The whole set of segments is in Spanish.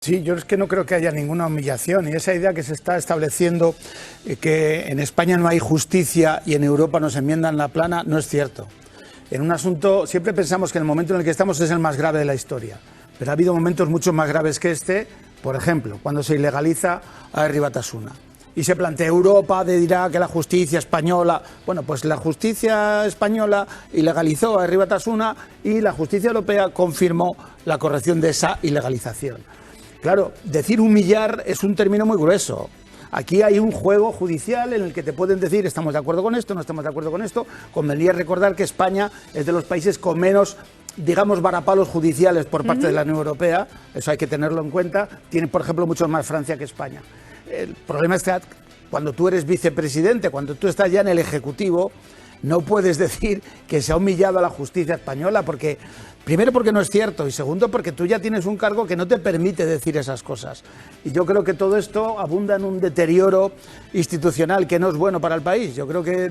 Sí, yo es que no creo que haya ninguna humillación y esa idea que se está estableciendo que en España no hay justicia y en Europa nos enmiendan la plana no es cierto. En un asunto, siempre pensamos que el momento en el que estamos es el más grave de la historia, pero ha habido momentos mucho más graves que este, por ejemplo, cuando se ilegaliza a Herri Batasuna. Y se plantea Europa, dirá que la justicia española... Bueno, pues la justicia española ilegalizó a Herri Batasuna y la justicia europea confirmó la corrección de esa ilegalización. Claro, decir humillar es un término muy grueso. Aquí hay un juego judicial en el que te pueden decir estamos de acuerdo con esto, no estamos de acuerdo con esto. Convendría recordar que España es de los países con menos, digamos, varapalos judiciales por parte de la Unión Europea. Eso hay que tenerlo en cuenta. Tiene, por ejemplo, muchos más Francia que España. El problema es que cuando tú eres vicepresidente, cuando tú estás ya en el Ejecutivo, no puedes decir que se ha humillado a la justicia española, porque primero porque no es cierto y segundo porque tú ya tienes un cargo que no te permite decir esas cosas. Y yo creo que todo esto abunda en un deterioro institucional que no es bueno para el país. Yo creo que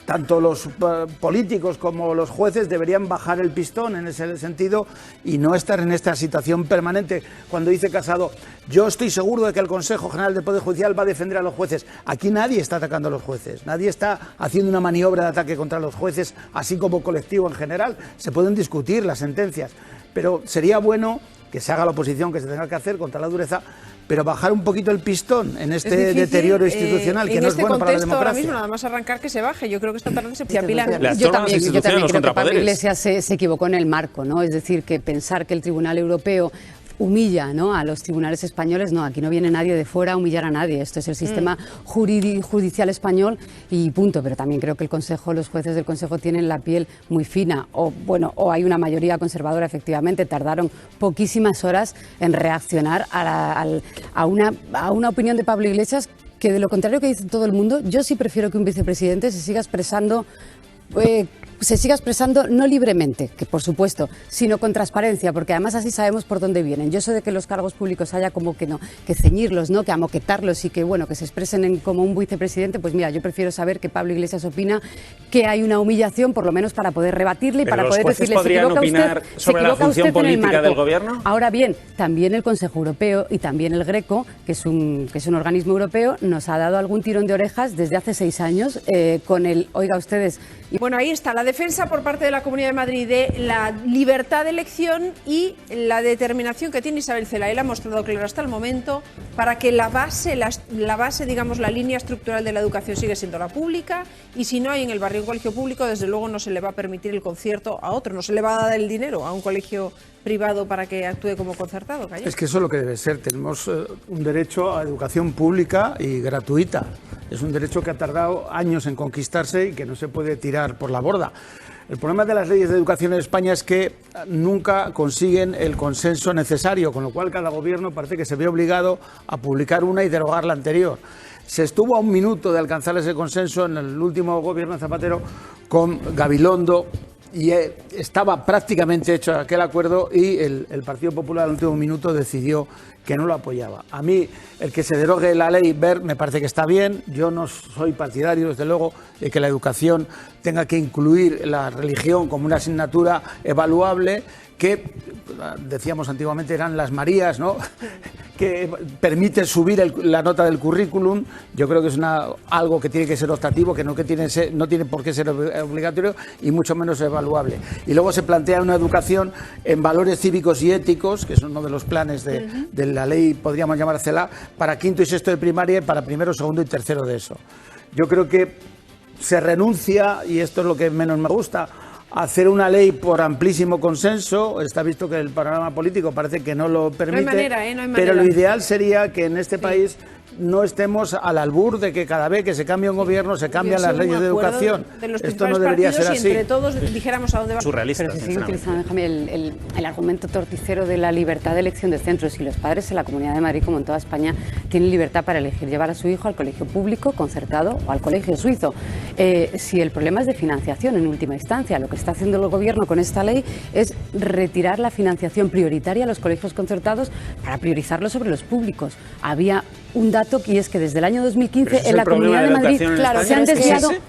tanto los políticos como los jueces deberían bajar el pistón en ese sentido y no estar en esta situación permanente. Cuando dice Casado, yo estoy seguro de que el Consejo General del Poder Judicial va a defender a los jueces. Aquí nadie está atacando a los jueces, nadie está haciendo una maniobra de ataque contra los jueces, así como colectivo en general. Se pueden discutir las sentencias, pero sería bueno que se haga la oposición que se tenga que hacer contra la dureza, pero bajar un poquito el pistón en este deterioro institucional que no es bueno para la democracia. Ahora mismo nada más arrancar que se baje. Yo creo que esta tarde se Yo también creo que Pablo Iglesias se equivocó en el marco, ¿no? Es decir, que pensar que el Tribunal Europeo humilla, ¿no?, a los tribunales españoles, no, aquí no viene nadie de fuera a humillar a nadie, esto es el sistema judicial español y punto, pero también creo que el Consejo, los jueces del Consejo tienen la piel muy fina, o hay una mayoría conservadora, efectivamente, tardaron poquísimas horas en reaccionar a una opinión de Pablo Iglesias que, de lo contrario que dice todo el mundo, yo sí prefiero que un vicepresidente se siga expresando no libremente, que por supuesto, sino con transparencia, porque además así sabemos por dónde vienen. Yo sé de que los cargos públicos haya como que ceñirlos, ¿no?, que amoquetarlos y que bueno, que se expresen como un vicepresidente. Pues mira, yo prefiero saber que Pablo Iglesias opina que hay una humillación, por lo menos para poder rebatirle y para poder decirle ¿podrían opinar sobre la función política del gobierno? Ahora bien, también el Consejo Europeo y también el Greco, que es un organismo europeo, nos ha dado algún tirón de orejas desde hace 6 años con el, oiga ustedes... Bueno, ahí está la defensa por parte de la Comunidad de Madrid de la libertad de elección y la determinación que tiene Isabel Celaá, y la ha mostrado claro hasta el momento, para que la base, digamos, la línea estructural de la educación sigue siendo la pública, y si no hay en el barrio un colegio público, desde luego no se le va a permitir el concierto a otro, no se le va a dar el dinero a un colegio privado para que actúe como concertado. Calla. Es que eso es lo que debe ser. Tenemos un derecho a educación pública y gratuita. Es un derecho que ha tardado años en conquistarse y que no se puede tirar por la borda. El problema de las leyes de educación en España es que nunca consiguen el consenso necesario, con lo cual cada gobierno parece que se ve obligado a publicar una y derogar la anterior. Se estuvo a un minuto de alcanzar ese consenso en el último gobierno de Zapatero con Gabilondo, y estaba prácticamente hecho aquel acuerdo y el Partido Popular al último minuto decidió que no lo apoyaba. A mí, el que se derogue la ley Wert me parece que está bien. Yo no soy partidario, desde luego, de que la educación tenga que incluir la religión como una asignatura evaluable, que decíamos antiguamente eran las Marías, ¿no?, que permite subir la nota del currículum. Yo creo que es algo que tiene que ser optativo, que no tiene por qué ser obligatorio y mucho menos evaluable. Y luego se plantea una educación en valores cívicos y éticos, que es uno de los planes de la ley, podríamos llamar Celaá, para quinto y sexto de primaria y para primero, segundo y tercero de eso. Yo creo que se renuncia, y esto es lo que menos me gusta, hacer una ley por amplísimo consenso. Está visto que el panorama político parece que no lo permite, no hay manera. Pero lo ideal sería que en este país no estemos al albur de que cada vez que se cambia un gobierno se cambian las leyes de educación. Esto no debería ser así. Y entre todos dijéramos a dónde va. Pero se sigue utilizando, déjame, el argumento torticero de la libertad de elección de centros. Y los padres en la Comunidad de Madrid, como en toda España, tienen libertad para elegir llevar a su hijo al colegio público, concertado o al colegio suizo. Si el problema es de financiación en última instancia, lo que está haciendo el gobierno con esta ley es retirar la financiación prioritaria a los colegios concertados para priorizarlos sobre los públicos. Había un dato, y es que desde el año 2015 en la Comunidad de Madrid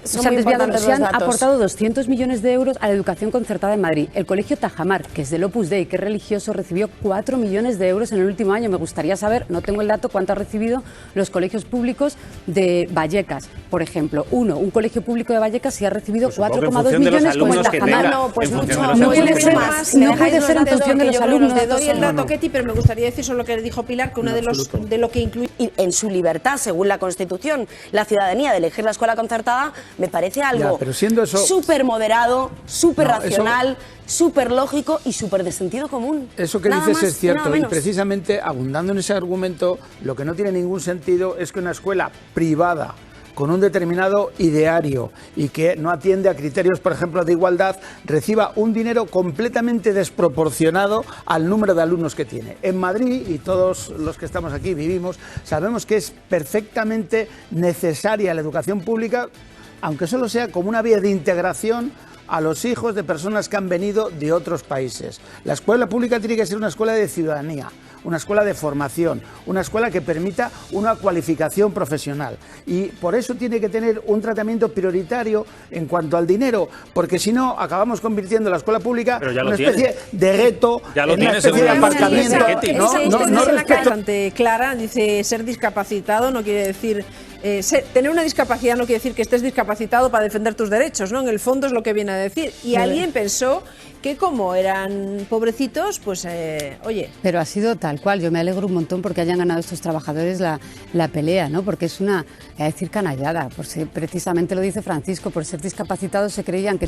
se han aportado 200 millones de euros a la educación concertada en Madrid. El Colegio Tajamar, que es del Opus Dei, que es religioso, recibió 4 millones de euros en el último año. Me gustaría saber, no tengo el dato, cuánto ha recibido los colegios públicos de Vallecas, por ejemplo. Un colegio público de Vallecas sí ha recibido 4,2 millones como el Tajamar. No, pues mucho más. No puede ser en función de los alumnos. Te doy el dato, Ketty, pero me gustaría decir solo lo que dijo Pilar, que uno de lo que incluye en su libertad, según la Constitución, la ciudadanía de elegir la escuela concertada, me parece algo súper moderado, súper racional, súper lógico y súper de sentido común. Eso que dices es cierto, y precisamente abundando en ese argumento, lo que no tiene ningún sentido es que una escuela privada con un determinado ideario y que no atiende a criterios, por ejemplo, de igualdad, reciba un dinero completamente desproporcionado al número de alumnos que tiene. En Madrid, y todos los que estamos aquí vivimos, sabemos que es perfectamente necesaria la educación pública, aunque solo sea como una vía de integración a los hijos de personas que han venido de otros países. La escuela pública tiene que ser una escuela de ciudadanía, una escuela de formación, una escuela que permita una cualificación profesional. Y por eso tiene que tener un tratamiento prioritario en cuanto al dinero, porque si no, acabamos convirtiendo la escuela pública en una especie de gueto, en una especie de aparcamiento. No bastante clara, dice ser discapacitado no quiere decir... tener una discapacidad no quiere decir que estés discapacitado para defender tus derechos, ¿no? En el fondo es lo que viene a decir. Y alguien pensó que como eran pobrecitos, pues, oye... Pero ha sido tal cual. Yo me alegro un montón porque hayan ganado estos trabajadores la pelea, ¿no? Porque es una, a decir, canallada. Por ser, precisamente lo dice Francisco, por ser discapacitados se creían que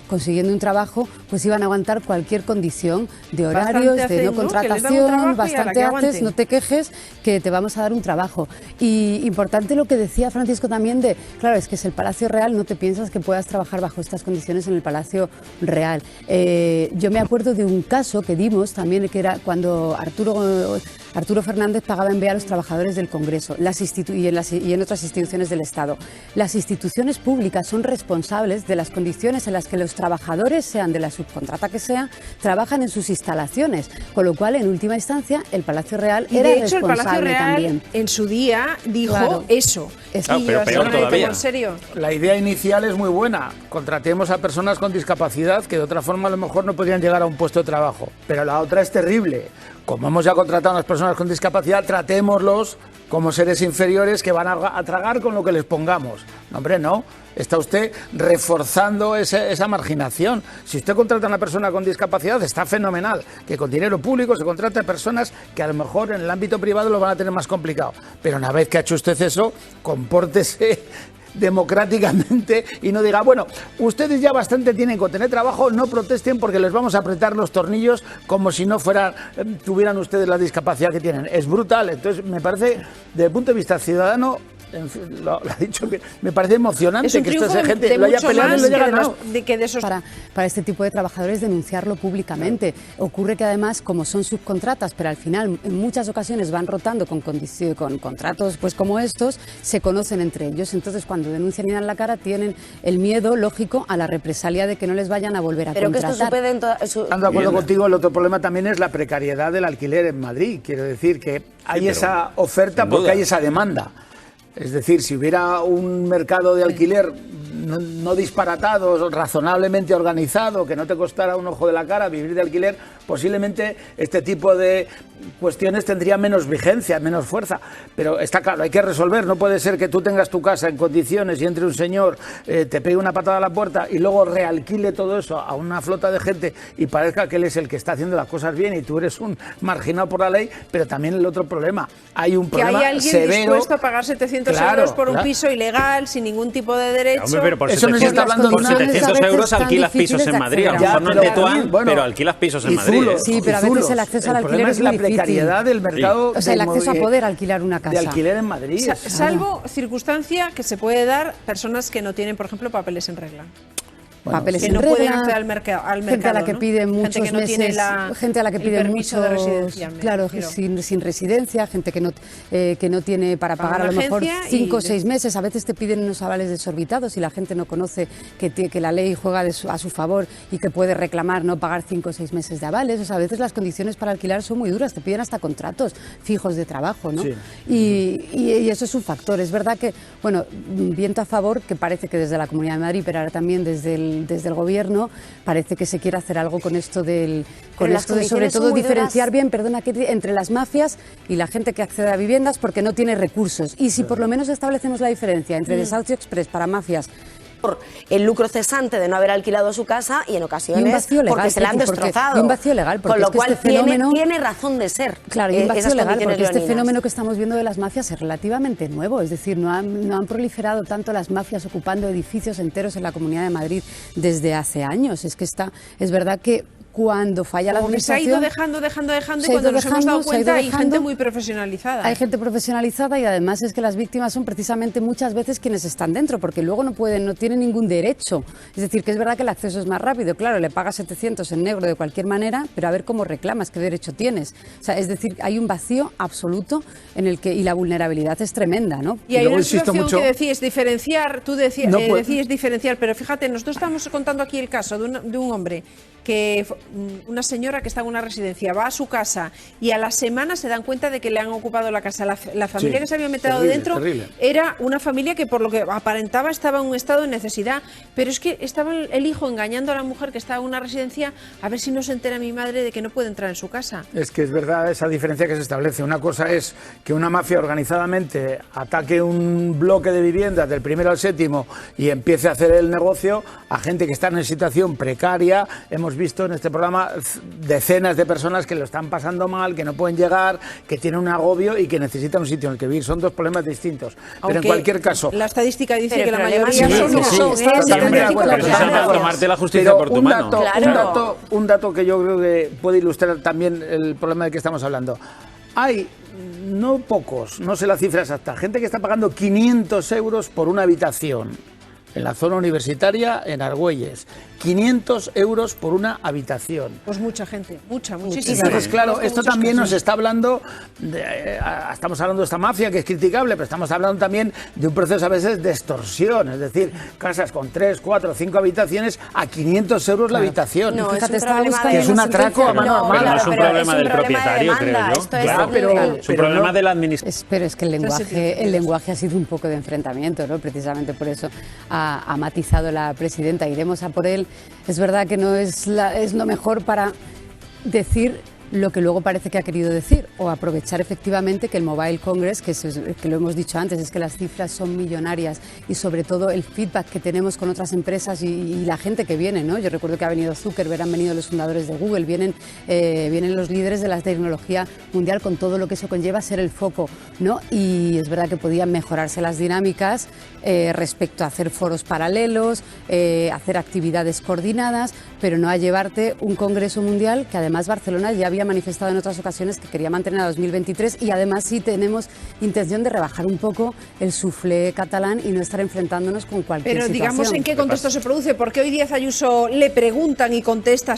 consiguiendo un trabajo, pues iban a aguantar cualquier condición de horarios, de no contratación, bastante haces, no te quejes, que te vamos a dar un trabajo. Y importante lo que decía Francisco también de, claro, es que es el Palacio Real, no te piensas que puedas trabajar bajo estas condiciones en el Palacio Real. Yo me acuerdo de un caso que dimos también, que era cuando Arturo Fernández pagaba en B a los trabajadores del Congreso y en otras instituciones del Estado. Las instituciones públicas son responsables de las condiciones en las que los trabajadores, sean de la subcontrata que sea, trabajan en sus instalaciones, con lo cual, en última instancia, el Palacio Real era responsable también. De hecho, el Palacio Real, en su día, dijo eso. Pero peor todavía. ¿En serio? La idea inicial es muy buena. Contratemos a personas con discapacidad que de otra forma a lo mejor no podrían llegar a un puesto de trabajo. Pero la otra es terrible. Como hemos ya contratado a las personas con discapacidad, tratémoslos como seres inferiores que van a tragar con lo que les pongamos. No, hombre, no. Está usted reforzando esa marginación. Si usted contrata a una persona con discapacidad, está fenomenal. Que con dinero público se contrate a personas que a lo mejor en el ámbito privado lo van a tener más complicado. Pero una vez que ha hecho usted eso, compórtese democráticamente y no diga, bueno, ustedes ya bastante tienen con tener trabajo, no protesten porque les vamos a apretar los tornillos como si no tuvieran ustedes la discapacidad que tienen. Es brutal. Entonces, me parece, desde el punto de vista ciudadano, en fin, lo ha dicho bien, me parece emocionante que esta gente lo haya peleado y lo haya ganado. Para este tipo de trabajadores denunciarlo públicamente. Claro. Ocurre que además, como son subcontratas, pero al final en muchas ocasiones van rotando con contratos pues como estos, se conocen entre ellos. Entonces, cuando denuncian y dan la cara, tienen el miedo lógico a la represalia de que no les vayan a volver a contratar. Estando de acuerdo contigo, el otro problema también es la precariedad del alquiler en Madrid. Quiero decir que hay esa oferta porque hay esa demanda. Es decir, si hubiera un mercado de alquiler no disparatado, razonablemente organizado, que no te costara un ojo de la cara vivir de alquiler, posiblemente este tipo de cuestiones tendrían menos vigencia, menos fuerza. Pero está claro, hay que resolver. No puede ser que tú tengas tu casa en condiciones y entre un señor, te pegue una patada a la puerta y luego realquile todo eso a una flota de gente y parezca que él es el que está haciendo las cosas bien y tú eres un marginado por la ley. Pero también el otro problema, hay un problema severo. Que hay alguien dispuesto a pagar 700 euros por un piso ilegal, sin ningún tipo de derecho. Hombre, pero por eso no se está hablando de 700 euros alquilas pisos en Madrid. A lo mejor no en Tetuán, pero alquilas pisos en Madrid. Sí, pero a veces el acceso al alquiler es muy difícil. La precariedad del mercado. O sea, el acceso a poder alquilar una casa. De alquiler en Madrid. Salvo circunstancia que se puede dar personas que no tienen, por ejemplo, papeles en regla. papeles que en no regla, pueden acceder al mercado, gente a la que pide muchos gente que no meses, tiene gente a la que pide permiso de residencia, claro, sin residencia, gente que no tiene para pagar a lo mejor 5 o 6 meses. A veces te piden unos avales desorbitados y la gente no conoce que la ley juega a su favor y que puede reclamar no pagar 5 o 6 meses de avales. O sea, a veces las condiciones para alquilar son muy duras, te piden hasta contratos fijos de trabajo, ¿no? Sí. Y eso es un factor. Es verdad que, bueno, viento a favor, que parece que desde la Comunidad de Madrid, pero ahora también desde el Gobierno, parece que se quiere hacer algo con esto de sobre todo diferenciar bien, entre las mafias y la gente que accede a viviendas porque no tiene recursos. Y si por lo menos establecemos la diferencia entre desahucio express para mafias, el lucro cesante de no haber alquilado su casa y en ocasiones porque se la han destrozado. Y un vacío legal, con lo cual tiene razón de ser. Claro, y un vacío legal, porque este fenómeno que estamos viendo de las mafias es relativamente nuevo. Es decir, no han proliferado tanto las mafias ocupando edificios enteros en la Comunidad de Madrid desde hace años. Es verdad que cuando falla la administración... Se ha ido dejando y cuando nos hemos dado cuenta hay gente muy profesionalizada. Hay gente profesionalizada y además es que las víctimas son precisamente muchas veces quienes están dentro, porque luego no tienen ningún derecho. Es decir, que es verdad que el acceso es más rápido, claro, le pagas 700 en negro de cualquier manera, pero a ver cómo reclamas, qué derecho tienes. O sea, es decir, hay un vacío absoluto en el que, y la vulnerabilidad es tremenda, ¿no? Y hay una situación que decís diferenciar, tú decías diferenciar, pero fíjate, nosotros estamos contando aquí el caso de un hombre que una señora que está en una residencia va a su casa y a la semana se dan cuenta de que le han ocupado la casa. La familia que se había metido dentro era una familia que por lo que aparentaba estaba en un estado de necesidad, pero es que estaba el hijo engañando a la mujer que estaba en una residencia a ver si no se entera mi madre de que no puede entrar en su casa. Es que es verdad esa diferencia que se establece. Una cosa es que una mafia organizadamente ataque un bloque de viviendas del primero al séptimo y empiece a hacer el negocio a gente que está en situación precaria. Hemos visto en este programa decenas de personas que lo están pasando mal, que no pueden llegar, que tienen un agobio y que necesitan un sitio en el que vivir. Son dos problemas distintos. Pero en cualquier caso... La estadística dice que la mayoría son... Tomarte la justicia por tu mano. Un dato que yo creo que puede ilustrar también el problema del que estamos hablando. Hay, no pocos, no sé la cifra exacta, gente que está pagando 500 euros por una habitación en la zona universitaria, en Argüelles. 500 euros por una habitación. Pues mucha gente, muchísima. Entonces, claro, esto también nos está hablando, estamos hablando de esta mafia que es criticable, pero estamos hablando también de un proceso a veces de extorsión, es decir, casas con 3, 4, 5 habitaciones a 500 euros la habitación. No, fíjate, que es un atraco a mano armada. Pero no es un problema del propietario, creo yo. Claro, es un problema de la administración. Pero es que el lenguaje ha sido un poco de enfrentamiento, ¿no? Precisamente por eso ha matizado la presidenta. Iremos a por él. Es verdad que no es lo mejor para decir lo que luego parece que ha querido decir, o aprovechar efectivamente que el Mobile Congress, que lo hemos dicho antes, es que las cifras son millonarias y sobre todo el feedback que tenemos con otras empresas y la gente que viene, ¿no? Yo recuerdo que ha venido Zuckerberg, han venido los fundadores de Google, vienen los líderes de la tecnología mundial con todo lo que eso conlleva ser el foco, ¿no? Y es verdad que podían mejorarse las dinámicas respecto a hacer foros paralelos, hacer actividades coordinadas, pero no a llevarte un congreso mundial que además Barcelona ya había manifestado en otras ocasiones que quería mantener a 2023 y además sí tenemos intención de rebajar un poco el suflé catalán y no estar enfrentándonos con cualquier situación. Pero digamos en qué contexto se produce, porque hoy Díaz Ayuso le preguntan y contesta